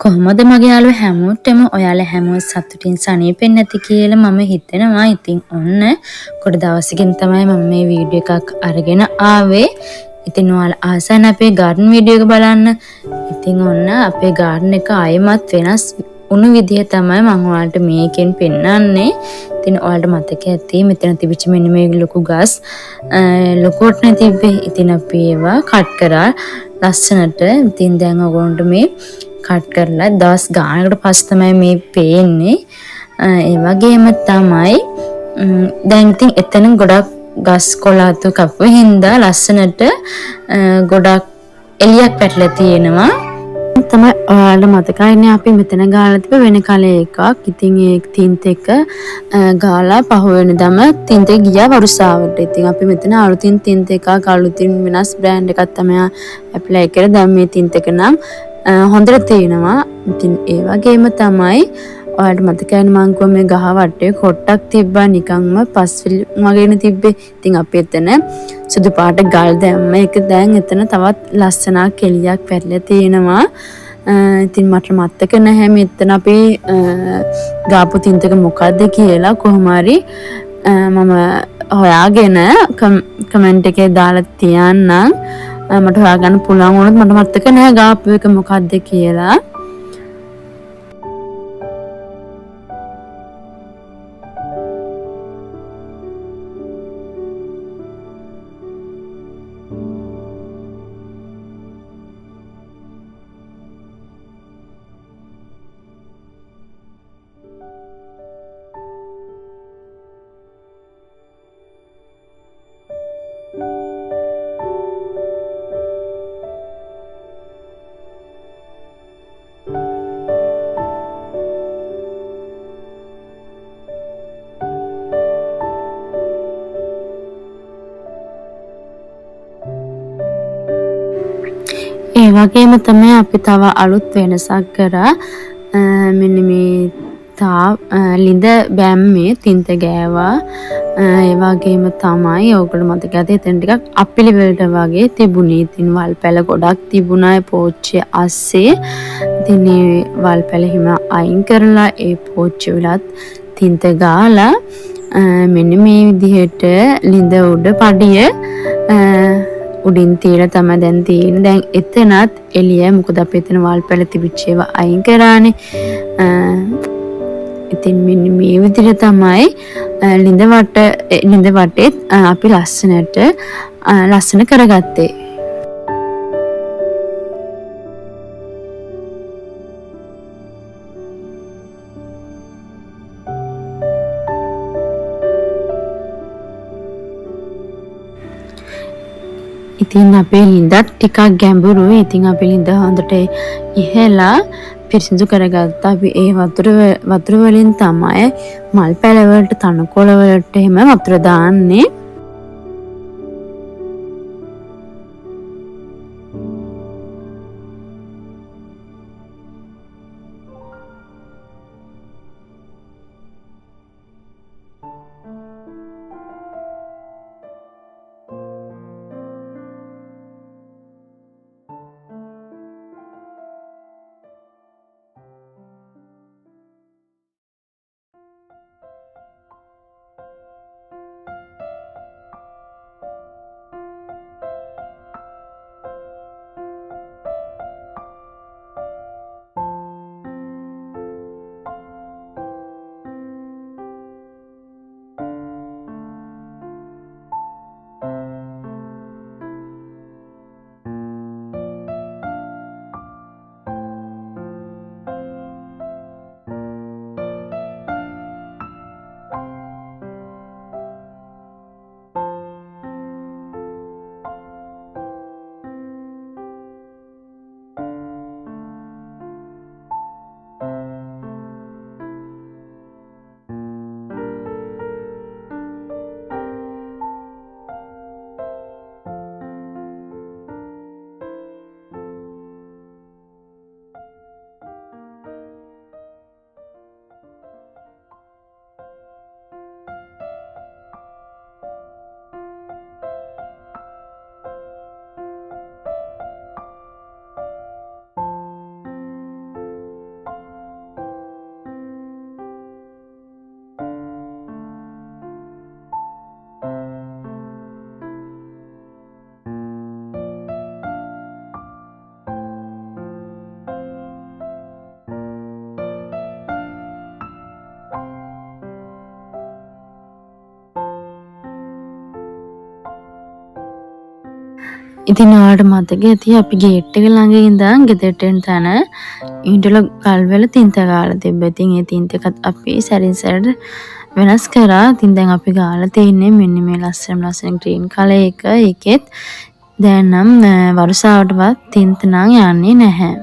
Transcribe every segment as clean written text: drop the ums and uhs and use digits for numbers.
කොහොමද මගේ යාළුවෝ හැමෝටම ඔයාලා හැමෝම සතුටින් සනීපෙන්නේ නැති කියලා මම හිතනවා. ඉතින් ඔන්න කොට දවසකින් තමයි මම මේ වීඩියෝ එකක් අරගෙන ආවේ. ඉතින් ඔයාලා ආසන්න අපේ ගාඩන් වීඩියෝ එක බලන්න. ඉතින් ඔන්න අපේ ගාඩන් එක ආයෙමත් වෙනස් උණු විදිය තමයි මම ඔයාලට මේකෙන් පෙන්නන්නේ. ඉතින් ඔයාලට මතක ඇති මෙතන තිබිච්ච මෙන්න මේ ලොකු ගස් ලොකුවට නේ තිබ්බේ. ඉතින් අපි ඒවා කට් කරා ලස්සනට. ඉතින් දැන් ඔයගොල්ලන්ට මේ කට් කරලා දවස් ගානකට පස්සේ තමයි මේ පේන්නේ. ඒ වගේම තමයි දැන් ඉතින් එතන ගොඩක් ගස් කොළාතු කපුව හින්දා ලස්සනට ගොඩක් එළියක් පැටලලා තියෙනවා. තමයි ඔයාලට මතකයිනේ අපි මෙතන ගාලා තිබ්බ වෙන කලේ එකක්. ඉතින් ඒ තින්ත එක ගාලා පහ වෙනදම තින්ත එක ගියා වරුසාවට. ඉතින් අපි මෙතන අලුතින් තින්ත එකක් අලුතින් වෙනස් බ්‍රෑන්ඩ් එකක් තමයි ඇප්ලයි කරලා දැන් මේ තින්ත එක නම් හොඳට තියෙනවා. ඉතින් ඒ වගේම තමයි ඔයාලට මතකයිනේ මං කිව්වා මේ ගහ වටේ කොට්ටක් තිබ්බා නිකන්ම පස්විලි වගේනේ තිබ්බේ. ඉතින් අපි එතන සුදු පාට ගල් දැම්ම එක දැන් එතන තවත් ලස්සනක් එළියක් පැටලලා තියෙනවා. ඉතින් මට මතක නැහැ මෙතන අපි ගාපු තින්තක මොකද්ද කියලා. කොහොම හරි මම හොයාගෙන කමෙන්ට් එකේ දාලා තියන්නම්. මට හොයාගන්න පුළුවන් වුණොත් මට මතක නැහැ ගාපු එක මොකද්ද කියලා. ඒ වගේම තමයි අපි තව අලුත් වෙනසක් කරා. මෙන්න මේ ලිඳ බැම්මේ තින්ත ගෑවා. ඒ වගේම තමයි ඕගොල්ලෝ මතක ඇති එතන ටිකක් අපිලි වලට වගේ තිබුණේ. ඉතින් වල් පැල ගොඩක් තිබුණා ඒ පෝච්චිය අස්සේ. ඉතින් මේ වල් පැල හිම අයින් කරලා ඒ පෝච්චිය වලත් තින්ත ගාලා මෙන්න මේ විදිහට ලිඳ උඩ පඩිය උඩින් තියලා තමයි දැන් තියෙන්නේ. දැන් එතනත් එළිය මොකද අපි එතන වල් පැල තිබිච්ච ඒවා අයින් කරානේ. ඉතින් මෙන්න මේ විදිහට තමයි ලිඳ වටේ අපි ලස්සන කරගත්තේ. ඉතින් අපේ ලිඳත් ටිකක් ගැඹුරුයි. ඉතින් අපේ ලිඳ හොඳට ඉහලා පිරිසිදු කරගත්තා. අපි ඒ වතුර වලින් තමයි මල් පැල වලට තනකොළ වලට එහෙම වතුර දාන්නේ. ඉතින් ඔයාලට මතක ඇති අපි ගේට් එක ළඟ ඉඳන් ගෙදරට එන තැන ඊටල ගල්වල තින්ත ගාලා තිබ්බා. ඉතින් ඒ තින්ත එකත් අපි සැරින් සැරට වෙනස් කරා. ඉතින් දැන් අපි ගාලා තින්නේ මෙන්න මේ ලස්සන ග්‍රීන් කලර් එක. ඒකෙත් දැන් නම් වරුසාවටවත් තින්ත නම් යන්නේ නැහැ.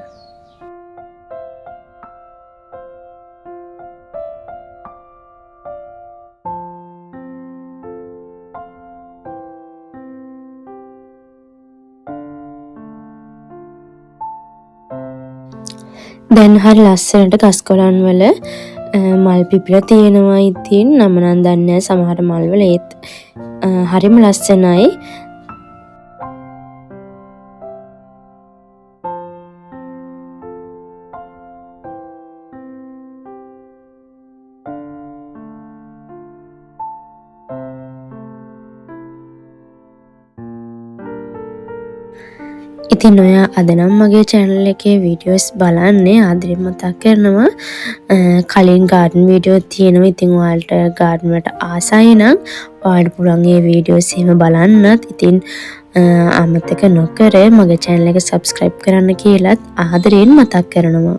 දැන් හරි ලස්සනට ගස්කොළන් වල මල් පිපිලා තියෙනවා. ඉතින් නම නම් දන්නේ නැහැ සමහර මල් වල ඒත් හරිම ලස්සනයි. ඉතින් ඔයා අද නම් මගේ channel එකේ videos බලන්නේ ආදරෙන් මතක් කරනවා. කලින් garden video තියෙනවා. ඉතින් ඔයාලට garden වලට ආසයි නම් ඔයාලට පුළුවන් ඒ videos එහෙම බලන්නත්. ඉතින් අමතක නොකර මගේ channel එක subscribe කරන්න කියලාත් ආදරෙන් මතක් කරනවා.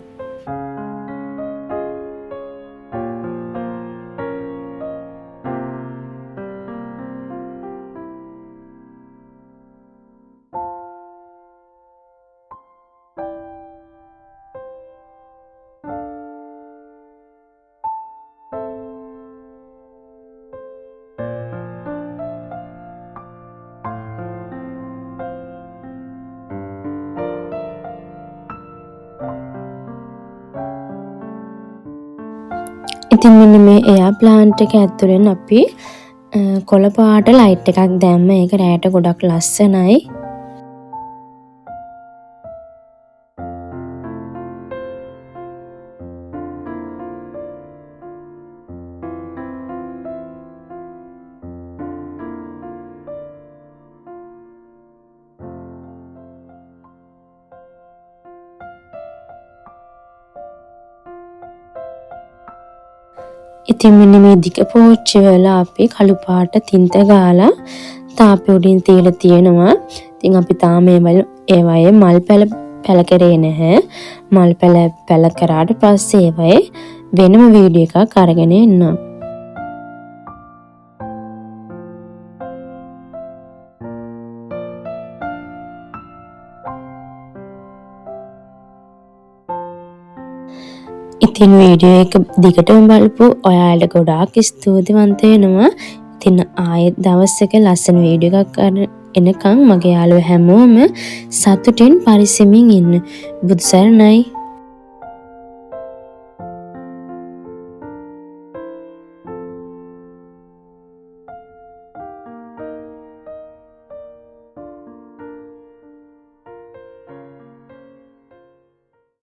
ඉතින් මෙන්න මේ එයා ප්ලාන්ට් එක ඇතුලෙන් අපි කොළ පාට ලයිට් එකක් දැම්ම. ඒක රැයට ගොඩක් ලස්සනයි. ඉතින් මෙන්න මේ දිග පෝච්චි වල අපි කළු පාට තින්ත ගාලා තාප්පෙ උඩින් තියලා තියෙනවා. ඉතින් අපි තාම ඒවයේ මල් පැල කරේ නැහැ. මල් පැල කරාට පස්සේ ඒවයේ වෙනම වීඩියෝ එකක් අරගෙන එන්නම්. ඉතින් වීඩියෝ එක දිගටම බලපු ඔයාලට ගොඩාක් ස්තුතිවන්ත වෙනවා. ඉතින් ආයෙත් දවසක ලස්සන වීඩියෝ එකක් එනකන් මගේ යාළුවෝ හැමෝම සතුටින් පරිස්සමින් ඉන්න. බුදු සරණයි.